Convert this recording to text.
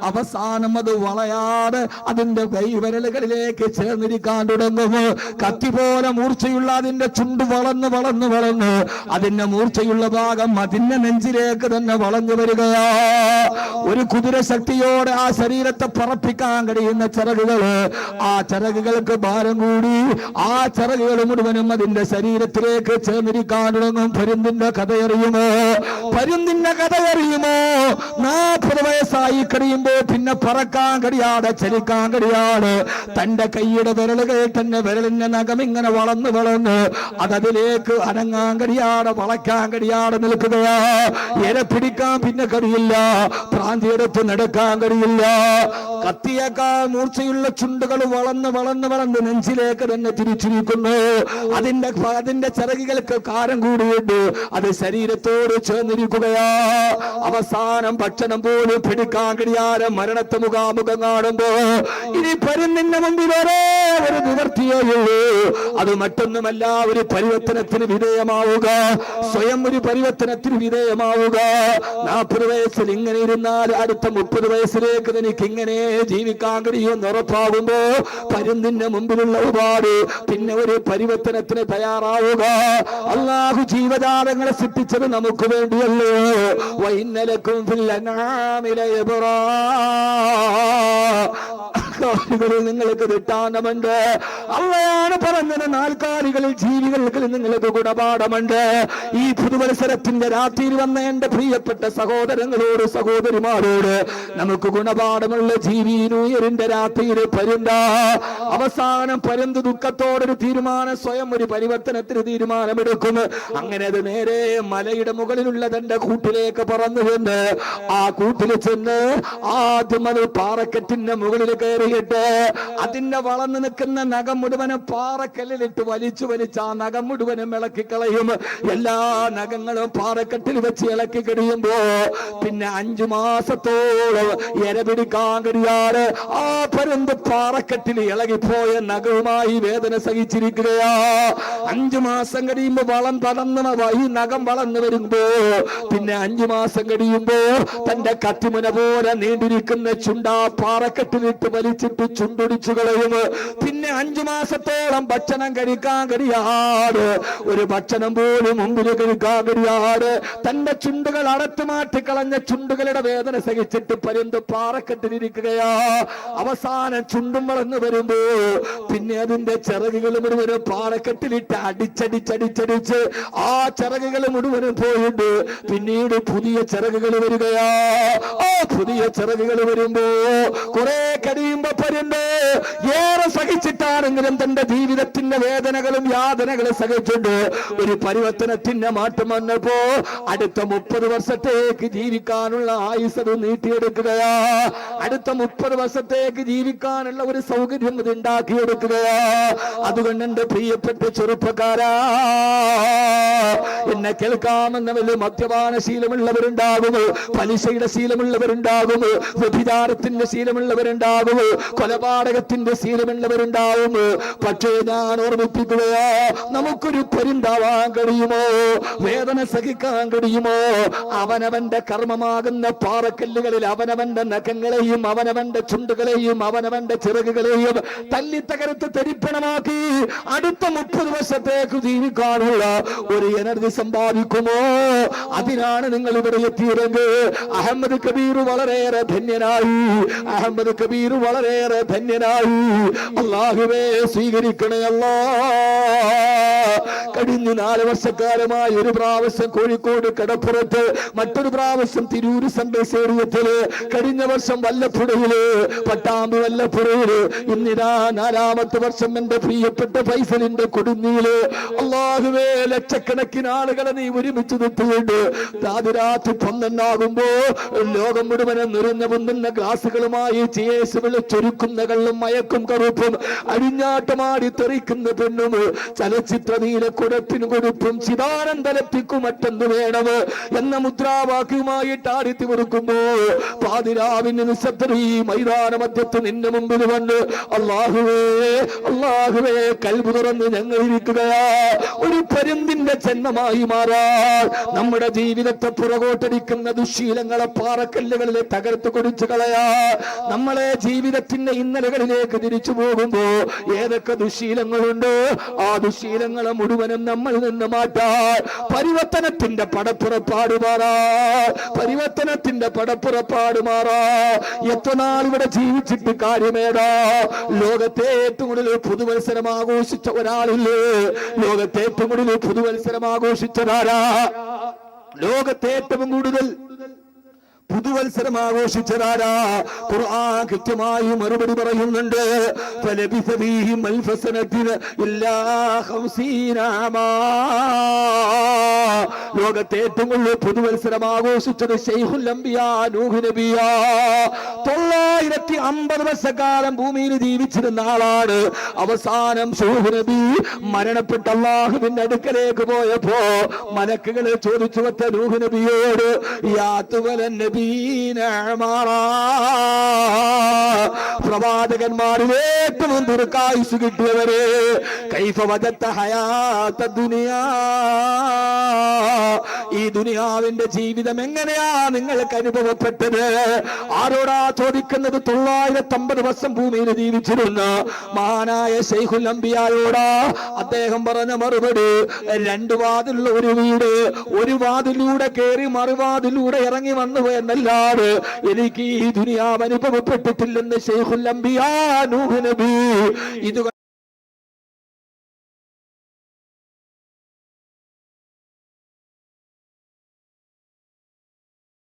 അവസാനം അത് വളയാതെ അതിന്റെ കൈവിരലുകളിലേക്ക് ചേർന്നിരിക്കാൻ തുടങ്ങും. കത്തി പോലെ മൂർച്ചയുള്ള അതിന്റെ ചുണ്ട് വളർന്ന് വളർന്ന് വളർന്ന് അതിന്റെ മൂർച്ചയുള്ള ഭാഗം അതിന്റെ നെഞ്ചിലേക്ക് തന്നെ വളഞ്ഞു വരികയാ. ഒരു കുതിര ശക്തിയോടെ ആ ശരീരത്തെ പറപ്പിക്കാൻ കഴിയുന്ന ചിറകുകള്, ആ ചിറകുകൾക്ക് ഭാരം കൂടി ആ ചിറകുകൾ മുഴുവനും അതിന്റെ ശരീരത്തിലേക്ക് ചേർന്നിരിക്കാൻ തുടങ്ങും. പരുന്തിന്റെ കഥയറിയുമോ? പരുന്തിന്റെ കഥയറിയുമോ? 40 വയസ്സായി കഴിയുമ്പോ പിന്നെ പറക്കാൻ കഴിയാതെ ചലിക്കാൻ കഴിയാതെ തന്റെ കൈയുടെ വിരലുകൾ തന്നെ വിരലിന്റെ നഖം ഇങ്ങനെ വളർന്ന് വളർന്ന് അതതിലേക്ക് അനങ്ങാൻ കഴിയാതെ വളയ്ക്കാൻ കഴിയാതെ നിൽക്കുകയാ. ഇര പിടിക്കാൻ പിന്നെ കഴിയില്ല, പ്രാന്തിയെടുത്ത് നടക്കാൻ കഴിയില്ല. കത്തിയേക്കാൾ മൂർച്ചയുള്ള ചുണ്ടുകൾ വളർന്ന് വളർന്ന് വളർന്ന് നെഞ്ചിലേക്ക് തന്നെ തിരിച്ചിരിക്കുന്നു. അതിന്റെ ചിറകുകൾക്ക് കാരം കൂടിയിട്ട് അത് ശരീരത്തോട് ചേർന്നിരിക്കുകയാ. അവസാനം ഭക്ഷണം പോലും പിടിക്കാൻ കഴിയാതെ മരണത്തെ മുഖാമുഖം കാണുമ്പോ ഇനി പരുന്തിന്റെ മുമ്പിൽ ഒരേ ഒരു നിവർത്തിയേ ഉള്ളൂ. അത് മറ്റൊന്നുമല്ല, ഒരു പരിവർത്തനത്തിന് വിധേയമാവുക, സ്വയം ഒരു പരിവർത്തനത്തിന് വിധേയമാവുക. 40 വയസ്സിൽ ഇങ്ങനെ ഇരുന്നാൽ അടുത്ത 30 വയസ്സിലേക്ക് എനിക്ക് ഇങ്ങനെ ജീവിക്കാൻ കഴിയുമെന്ന് ഉറപ്പാകുമ്പോ പരുന്തിന്റെ മുമ്പിലുള്ള ഒരുപാട് പിന്നെ ഒരു പരിവർത്തനത്തിന് തയ്യാറാവുക. അല്ലാഹു ജീവജാലങ്ങളെ സൃഷ്ടിച്ചത് നമുക്ക് വേണ്ടിയല്ലോ. വഇന്നലക്കും ഫിൽ അൻആമി ലഇബ്റാ, നിങ്ങൾക്ക് ദൃഷ്ടാന്തമുണ്ട്. അള്ളയാണ് പറഞ്ഞത്, നാൽക്കാലികളിൽ ജീവികൾക്ക് നിങ്ങൾക്ക് ഗുണപാഠമുണ്ട്. ഈ പുതുവത്സരത്തിന്റെ രാത്രിയിൽ വന്ന എന്റെ പ്രിയപ്പെട്ട സഹോദരങ്ങളോട് സഹോദരിമാരോട് നമുക്ക് ഗുണപാഠമുള്ള ജീവി ന്യൂയറിന്റെ രാത്രിയിൽ പരുന്ത. അവസാനം പരുന്ത് ദുഃഖത്തോടൊരു തീരുമാനം, സ്വയം ഒരു പരിവർത്തനത്തിന് തീരുമാനമെടുക്കും. അങ്ങനെ അത് നേരെ മലയുടെ മുകളിലുള്ള തന്റെ കൂട്ടിലേക്ക് പറന്നു വന്ന് ആ കൂട്ടിൽ ചെന്ന് ആദ്യം അത് പാറക്കെട്ടിന്റെ മുകളിൽ കയറിയിട്ട് അതിന്റെ വളർന്നു നിൽക്കുന്ന നഖം മുഴുവനും പാറക്കല്ലിലിട്ട് വലിച്ചു വലിച്ച് ആ നഖം മുഴുവനും ഇളക്കിക്കളയും. എല്ലാ നഖങ്ങളും പാറക്കെട്ടിൽ വെച്ച് ഇളക്കി കഴിയുമ്പോ പിന്നെ 5 മാസത്തോളം ഇര പിടിക്കാൻ കഴിയാതെ ആ പരുന്ത് പാറക്കെട്ടിൽ ഇളകിപ്പോയ നഖവുമായി വേദന സഹിച്ചിരിക്കുകയാ. 5 മാസം കഴിയുമ്പോ വളം തളർന്ന് ഈ നഖം വളർന്നു വരുമ്പോ പിന്നെ 5 മാസം കഴിയുമ്പോ തന്റെ കത്തിമുന പോലെ നീണ്ടിരിക്കുന്ന ചുണ്ടാ പാറക്കെട്ടിലിട്ട് വലിച്ചിട്ട് ചുണ്ടൊടിച്ചു കളയും. പിന്നെ 5 മാസത്തോളം ഭക്ഷണം കഴിക്കാൻ കഴിയാതെ, ഒരു ഭക്ഷണം പോലും മുമ്പിൽ കഴിക്കാൻ കഴിയാതെ തന്റെ ചുണ്ടുകൾ അടച്ചു മാറ്റിക്കളഞ്ഞ ചുണ്ടുകളുടെ വേദന സഹിച്ചിട്ട് പരുന്ത് പാറക്കെട്ടിലിരിക്കുകയാ. അവസാനം ചുണ്ടും വളർന്നു വരുമ്പോ പിന്നെ അതിന്റെ ചിറകുകൾ മുഴുവനും പാറക്കെട്ടിലിട്ട് അടിച്ചടിച്ചടിച്ചടിച്ച് ആ ചിറകുകൾ മുഴുവനും പോയിട്ട് പിന്നീട് പുതിയ ചിറകുകൾ വരികയാ. ആ പുതിയ ചിറകുകൾ വരുമ്പോ കുറെ കഴിയുമ്പോ പരുന്ത് ഏറെ സഹിച്ചിട്ടാണെങ്കിലും തന്റെ ജീവിതത്തിന്റെ വേദനകളും യാതനകളും സഹിച്ചിട്ട് ഒരു പരിവർത്തനത്തിന്റെ മാറ്റം വന്നപ്പോ അടുത്ത 30 വർഷത്തേക്ക് ജീവിക്കാനുള്ള ആയുസ് നീട്ടിയെടുക്കുകയാ. അടുത്ത 30 വർഷത്തേക്ക് ജീവിക്കാനുള്ള ഒരു സൗകര്യം ഇത് ഉണ്ടാക്കിയെടുക്കുകയാ. അതുകൊണ്ട് എന്റെ പ്രിയപ്പെട്ട ചെറുപ്പക്കാരാ, എന്നെ കേൾക്കാമെന്നവര് മദ്യപാന ശീലമുള്ളവരുണ്ടാകും, പലിശയുടെ ശീലമുള്ളവരുണ്ടാകും, വ്യഭിചാരത്തിന്റെ ശീലമുള്ളവരുണ്ടാകും, കൊലപാതകത്തിന്റെ ശീലമുള്ളവരുണ്ടാവും. പക്ഷേ ഞാൻ ഓർമ്മിപ്പിക്കുകയാ, നമുക്കൊരു പരുന്താവാൻ കഴിയുമോ? വേദന സഹിക്കാൻ കഴിയുമോ? അവനവന്റെ കർമ്മമാകുന്ന പാറക്കല്ലുകളിൽ അവനവന്റെ നഖങ്ങളെയും അവനവന്റെ ചുണ്ടുകളെയും അവനവന്റെ ചിറകുകളെയും തല്ലി തകർത്ത് തെരിപ്പണമാക്കി അടുത്ത 30 വർഷത്തേക്ക് ജീവിക്കാനുള്ള ഒരു എനർജി സമ്പാദിക്കുമോ? അതിനാണ് നിങ്ങൾ ഇവിടെ എത്തിയതെങ്കിൽ അഹമ്മദ് കബീർ വളരെയേറെ ധന്യനായി. അഹമ്മദ് കബീർ വളരെയേറെ ധന്യനായി. അല്ലാഹുവേ സ്വീകരിക്കണേ അല്ലാ. കഴിഞ്ഞ 4 വർഷക്കാലമായി ഒരു പ്രാവശ്യം കോഴിക്കോട് കടപ്പുറത്ത്, മറ്റൊരു പ്രാവശ്യം തിരൂര് സെൻട്രൽ സ്റ്റേഡിയത്തില്, കഴിഞ്ഞ വർഷം വല്ലപ്പുഴയില്, പട്ടാമ്പി വല്ലപ്പുഴയില്, ഇന്നിതാ 4ാമത്തെ വർഷം എന്റെ പ്രിയപ്പെട്ട ഫൈസലിന്റെ കൊടുങ്ങിയില്. അല്ലാഹുവേ, ലക്ഷക്കണക്കിന് ആളുകളെ നീ ഒരുമിച്ച് നിർത്തിയിട്ട് രാത്രി 12 ആകുമ്പോ ലോകം മുഴുവനും നിറഞ്ഞു പൊന്നുന്ന ഗ്ലാസുകളുമായി ചേസ് വിളിച്ചു ചൊരുക്കുന്ന കള്ളും മയക്കും കറുപ്പും അഴിഞ്ഞാട്ടമാടി തെറിക്കുന്ന പെണ്ണും ചലച്ചിത്ര നീലക്കുടപ്പിന് കൊടുപ്പും ചിദാനന്ദലപ്പിക്കും മറ്റൊന്നു വേണം എന്ന മുദ്രാവാക്യവുമായിട്ട് ആടിത്തി കൊടുക്കുമ്പോ പാതിരാവിന് നിശബ്ദത ഈ മൈതാന മധ്യത്ത് നിന്റെ മുമ്പിൽ വന്ന് അല്ലാഹുവേ അല്ലാഹുവേ കൽബ് തുറന്ന് ഞങ്ങൾ ഇരിക്കുകയാ. ഒരു പരുന്തിന്റെ ജന്മമായി മാറാൻ നമ്മുടെ ജീവിതത്തെ പുറകോട്ടടിക്കുന്ന ദുശീലങ്ങളെ പാറക്കല്ലുകളിലെ തകർത്ത് കൊടുത്തു കളയാ. നമ്മളെ ജീവിതത്തിന്റെ ഇന്നലകളിലേക്ക് തിരിച്ചു പോകുമ്പോ ഏതൊക്കെ ദുശീലങ്ങളുണ്ട് ആ ദുശീലങ്ങളെ മുഴുവനും നമ്മൾ നിന്ന് മാറ്റാൻ പരിവർത്തനത്തിന്റെ പടപ്പുറപ്പാട് മാറാ. പരിവർത്തനത്തിന്റെ പടപ്പുറപ്പാട് മാറാ. എത്ര നാൾ ഇവിടെ ജീവിച്ചിട്ട് കാര്യമേടാ. ലോകത്തെ ഏറ്റവും കൂടുതൽ പുതുവത്സരം ആഘോഷിച്ച ഒരാളില്ലേ? ലോകത്തെ ഏറ്റവും കൂടുതൽ പുതുവത്സരം ആഘോഷിച്ചതാരാ? ലോകത്തെ ഏറ്റവും കൂടുതൽ പുതുവത്സരം ആഘോഷിച്ചതാരാ? ഖുർആൻ കൃത്യമായി മറുപടി പറയുന്നുണ്ട്. ഫലബിസ ഫീഹിം അൽഫ സനതിന ഇല്ലാ 50 ആമാ. ലോകത്തെ ഏറ്റവും കൂടുതൽ പുതുവത്സരം ആഘോഷിച്ചത് ശൈഖുൽ അംബിയാ നൂഹ് നബിയാ. 950 വർഷക്കാലം ഭൂമിയിൽ ജീവിച്ചിരുന്ന ആളാണ്. അവസാനം നൂഹ് നബി മരണപ്പെട്ട അല്ലാഹുവിന്റെ അടുക്കലേക്ക് പോയപ്പോ മലക്കുകളെ ചോദിച്ചു വത്ത നൂഹ് നബിയോട് പ്രവാചകന്മാരിൽ ഏറ്റവും ദീർഘായുസ് കിട്ടിയവരെ കൈഫ വജത്ത ഹയാത്ത ദുനിയാ, ഈ ദുനിയാവിന്റെ ജീവിതം എങ്ങനെയാ നിങ്ങൾക്ക് അനുഭവപ്പെട്ടത്? ആരോടാ ചോദിക്കുന്നത്? 950 വർഷം ഭൂമിയിൽ ജീവിച്ചിരുന്ന മഹാനായ ശൈഖുൽ അംബിയായോടാ. അദ്ദേഹം പറഞ്ഞ മറുപടി, 2 വാതിലുള്ള ഒരു വീട്, ഒരു വാതിലൂടെ കയറി മറുവാതിലൂടെ ഇറങ്ങി വന്നു എന്നല്ലാതെ എനിക്ക് ഈ ദുനിയാവ് അനുഭവപ്പെട്ടിട്ടില്ലെന്ന് ശൈഖുൽ അംബിയാ നൂഹ് നബി. ഇത്